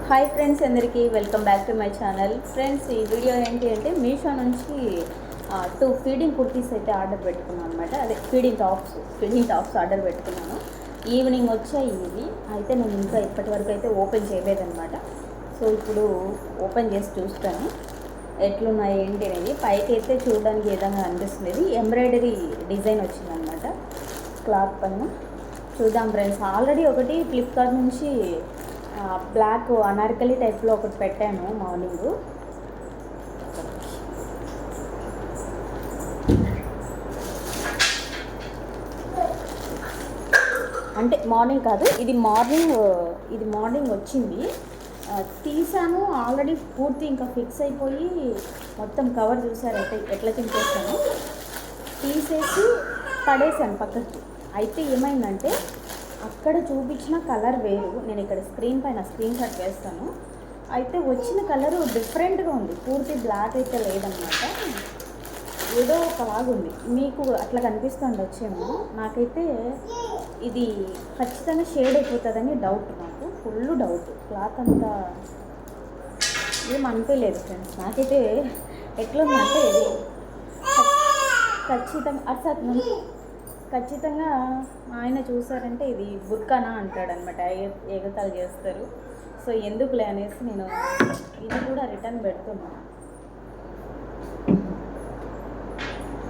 Hi friends, అందరికీ welcome back to my channel. Friends, ఈ video ఏంటి అంటే మీషో నుంచి 2 ఫీడింగ్ కుర్తీస్ అయితే ఆర్డర్ పెట్టుకున్నాను అనమాట. అదే ఫీడింగ్ టాప్స్ ఆర్డర్ పెట్టుకున్నాను. ఈవినింగ్ వచ్చాయి ఇవి. అయితే నేను ఇంకా ఇప్పటివరకు అయితే ఓపెన్ చేయలేదన్నమాట. సో ఇప్పుడు ఓపెన్ చేసి చూస్తాను ఎట్లున్నాయి ఏంటి అనేది. పైకి అయితే చూడడానికి ఏ విధంగా అనిపిస్తుంది. ఎంబ్రాయిడరీ డిజైన్ వచ్చిందనమాట క్లాత్ పైన. చూద్దాం ఫ్రెండ్స్. ఆల్రెడీ ఒకటి ఫ్లిప్కార్ట్ నుంచి బ్లాక్ అనార్కలి టైప్లో ఒకటి పెట్టాను మార్నింగ్. అంటే మార్నింగ్ కాదు, ఇది మార్నింగ్ వచ్చింది. తీసాను ఆల్రెడీ పూర్తి ఇంకా ఫిక్స్ అయిపోయి మొత్తం కవర్ చూసారు అయితే ఎట్లా చింపేసాను. తీసేసి పడేసాను పక్కకి. అయితే ఏమైందంటే అక్కడ చూపించిన కలర్ వేరు. నేను ఇక్కడ స్క్రీన్ పైన స్క్రీన్ షాట్ వేస్తాను. అయితే వచ్చిన కలరు డిఫరెంట్గా ఉంది. పూర్తి బ్లాక్ అయితే లేదనమాట. ఏదో ఒకలాగుంది. మీకు అట్లా కనిపిస్తుండొచ్చేమో. నాకైతే ఇది ఖచ్చితంగా షేడ్ అయిపోతుందని డౌట్. నాకు ఫుల్ డౌట్. క్లాత్ అంతా ఏం అనిపించలేదు ఫ్రెండ్స్. నాకైతే ఎట్లుందంటే ఇది ఖచ్చితంగా ఆయన చూసారంటే ఇది బుర్కానా అంటాడనమాట. ఎగతాలు చేస్తారు. సో ఎందుకులే అనేసి నేను ఇది కూడా రిటర్న్ పెడుతున్నాను.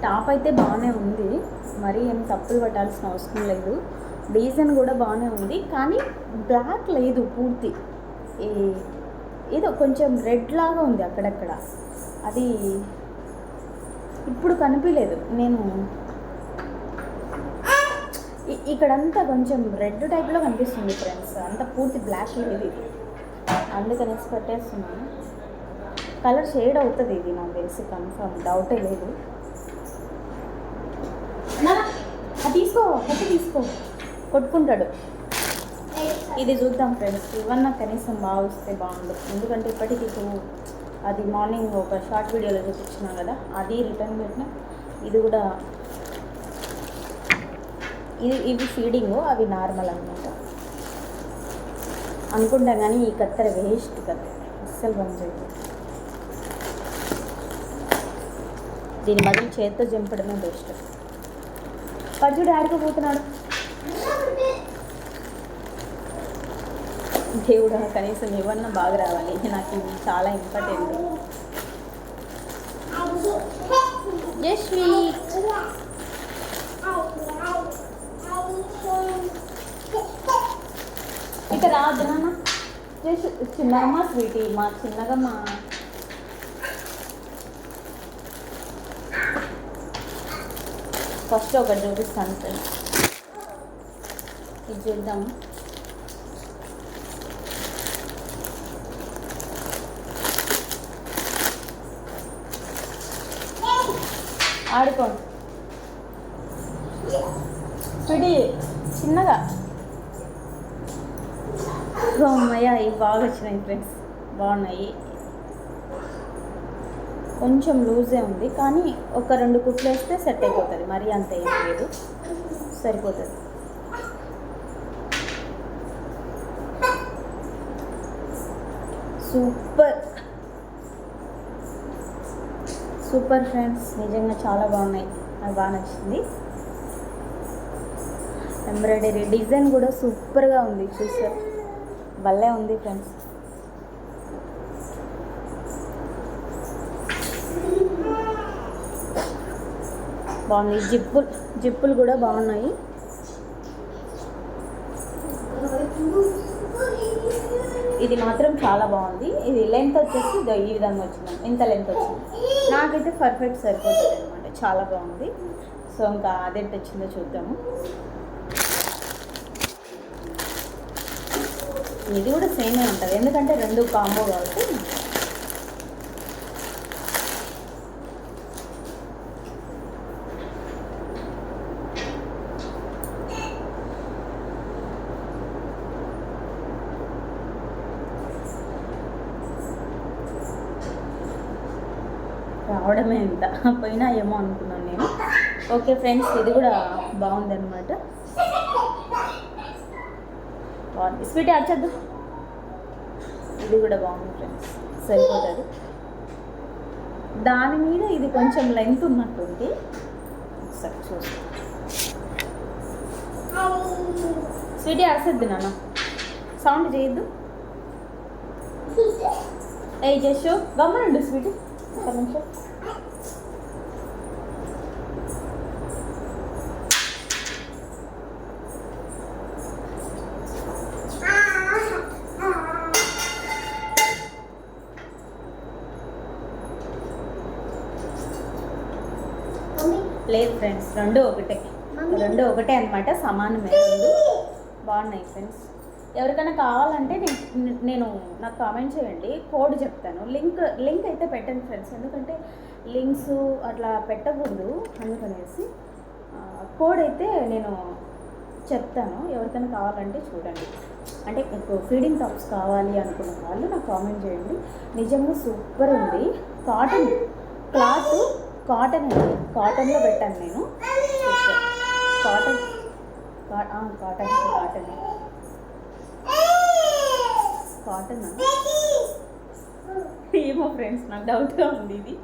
టాప్ అయితే బాగానే ఉంది, మరీ ఏం తప్పులు పట్టాల్సిన అవసరం లేదు. డిజైన్ కూడా బాగానే ఉంది, కానీ బ్లాక్ లేదు పూర్తి. ఏదో కొంచెం రెడ్ లాగా ఉంది అక్కడక్కడ. అది ఇప్పుడు కనిపించలేదు. నేను ఇక్కడంతా కొంచెం రెడ్ టైప్లో కనిపిస్తుంది ఫ్రెండ్స్. అంత పూర్తి బ్లాక్ లేదు ఇది, అందుకనేసి పెట్టేస్తున్నాను. కలర్ షేడ్ అవుతుంది ఇది నాకు తెలిసి, కన్ఫర్మ్, డౌటే లేదు. తీసుకో కొట్టుకుంటాడు. ఇది చూద్దాం ఫ్రెండ్స్. ఇవన్నా కనీసం బాగా వస్తే బాగుండు. ఎందుకంటే ఇప్పటికీ అది మార్నింగ్ ఒక షార్ట్ వీడియోలో చూపించినా కదా, అది రిటర్న్ పెట్టిన. ఇది కూడా ఇవి ఫీడింగ్, అవి నార్మల్ అనమాట అనుకుంటా. కానీ ఈ కత్తెర వేస్ట్ కదా, అస్సలు పనిచేయదు. దీని బదులు చేత్తో జంపడమే బెస్ట్. పర్జుడు ఆడుకోపోతున్నాడు. దేవుడా, కనీసం ఇవన్నా బాగా రావాలి. నాకు ఇది చాలా ఇంపార్టెంట్. ఇక రాదు నాన్న. చిన్నగమ్మా స్వీటీ, మా చిన్నగమ్మా. ఫస్ట్ ఒకటి చూపిస్తాను ఫ్రెండ్స్. ఇది చూద్దాం. ఆడుకోండి స్వీటీ, చిన్నగా. అమ్మయ్య, ఇవి బాగా వచ్చినాయి ఫ్రెండ్స్, బాగున్నాయి. కొంచెం లూజే ఉంది, కానీ ఒక 2 కుట్లు వేస్తే సెట్ అయిపోతుంది. మరీ అంత ఏం లేదు, సరిపోతుంది. సూపర్ ఫ్రెండ్స్, నిజంగా చాలా బాగున్నాయి. నాకు బాగా నచ్చింది. ఎంబ్రాయిడరీ డిజైన్ కూడా సూపర్గా ఉంది. చూసారు, భలే ఉంది ఫ్రెండ్స్. బాగుంది. జిప్పులు కూడా బాగున్నాయి. ఇది మాత్రం చాలా బాగుంది. ఇది లెంత్ వచ్చేసి ఈ విధంగా వచ్చింది. ఇంత లెంత్ వచ్చింది. నాకైతే పర్ఫెక్ట్ సరిపోతుంది అనమాట. చాలా బాగుంది. సో ఇంకా అదేంటి వచ్చిందో చూద్దాము. ఇది కూడా సేమే ఉంటుంది, ఎందుకంటే 2 కాంబో కాబట్టి. రావడమే ఇంత, పోయినా ఏమో అనుకున్నాను నేను. ఓకే ఫ్రెండ్స్, ఇది కూడా బాగుందన్నమాట. బాగుంది. స్వీట్ అరచద్దు. ఇది కూడా బాగుంది ఫ్రెండ్స్, సరిపోతుంది. దాని మీద ఇది కొంచెం లెంత్ ఉన్నట్టుంది, ఒకసారి చూస్తాను. స్వీటీ అరసద్దు నాన్న, సౌండ్ చేయొద్దు. ఏ చేసో గమ్మనుండు స్వీటీ, ఒక నిమిషం. లేదు ఫ్రెండ్స్, రెండు ఒకటే అనమాట, సమానమే, రెండు బాగున్నాయి ఫ్రెండ్స్. ఎవరికైనా కావాలంటే నేను నాకు కామెంట్ చేయండి, కోడ్ చెప్తాను. లింక్ అయితే పెట్టండి ఫ్రెండ్స్, ఎందుకంటే లింక్స్ అట్లా పెట్టకూడదు, అందుకనేసి కోడ్ అయితే నేను చెప్తాను. ఎవరికైనా కావాలంటే చూడండి. అంటే మీకు ఫీడింగ్ టాప్స్ కావాలి అనుకున్న వాళ్ళు నాకు కామెంట్ చేయండి. నిజంగా సూపర్ ఉంది. కాటన్ క్లాత్, కాటన్ అండి, కాటన్లో పెట్టాను నేను. కాటన్ కాటన్ ఏమో ఫ్రెండ్స్, నాకు డౌట్గా ఉంది. ఇది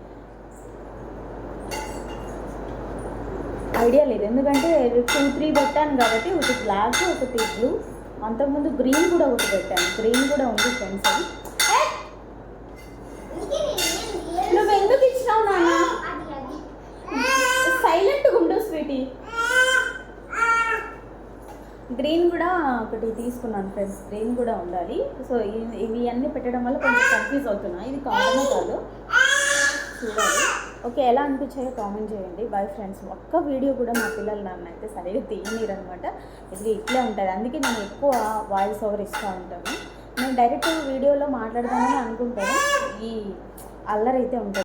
ఐడియా లేదు, ఎందుకంటే 2-3 పెట్టాను కాబట్టి, ఒకటి బ్లాక్, ఒకటి బ్లూ, అంతకుముందు గ్రీన్ కూడా ఒకటి పెట్టాను. గ్రీన్ కూడా ఉంది ఫ్రెండ్స్. అది నువ్వు ఎందుకు ఇచ్చినావు నాన్న? సైలెంట్గా ఉండు స్వీటీ. గ్రీన్ కూడా ఒకటి తీసుకున్నాను ఫ్రెండ్స్, గ్రీన్ కూడా ఉండాలి. సో ఇవి అన్నీ పెట్టడం వల్ల కొంచెం కన్ఫ్యూజ్ అవుతున్నాయి. ఇది కాటనో కాదు చూడాలి. ఓకే, ఎలా అనిపించాయో కామెంట్ చేయండి. Bye friends. ఒక్క వీడియో కూడా మా పిల్లలు నన్ను అయితే సరిగ్గా తీయనీరు అనమాట. ఇది ఇట్లే ఉంటుంది, అందుకే నేను ఎక్కువ వాయిస్ ఓవర్ ఇస్తూ ఉంటాను. నేను డైరెక్ట్ వీడియోలో మాట్లాడదామని అనుకుంటాను, ఈ అల్లరైతే ఉంటుంది.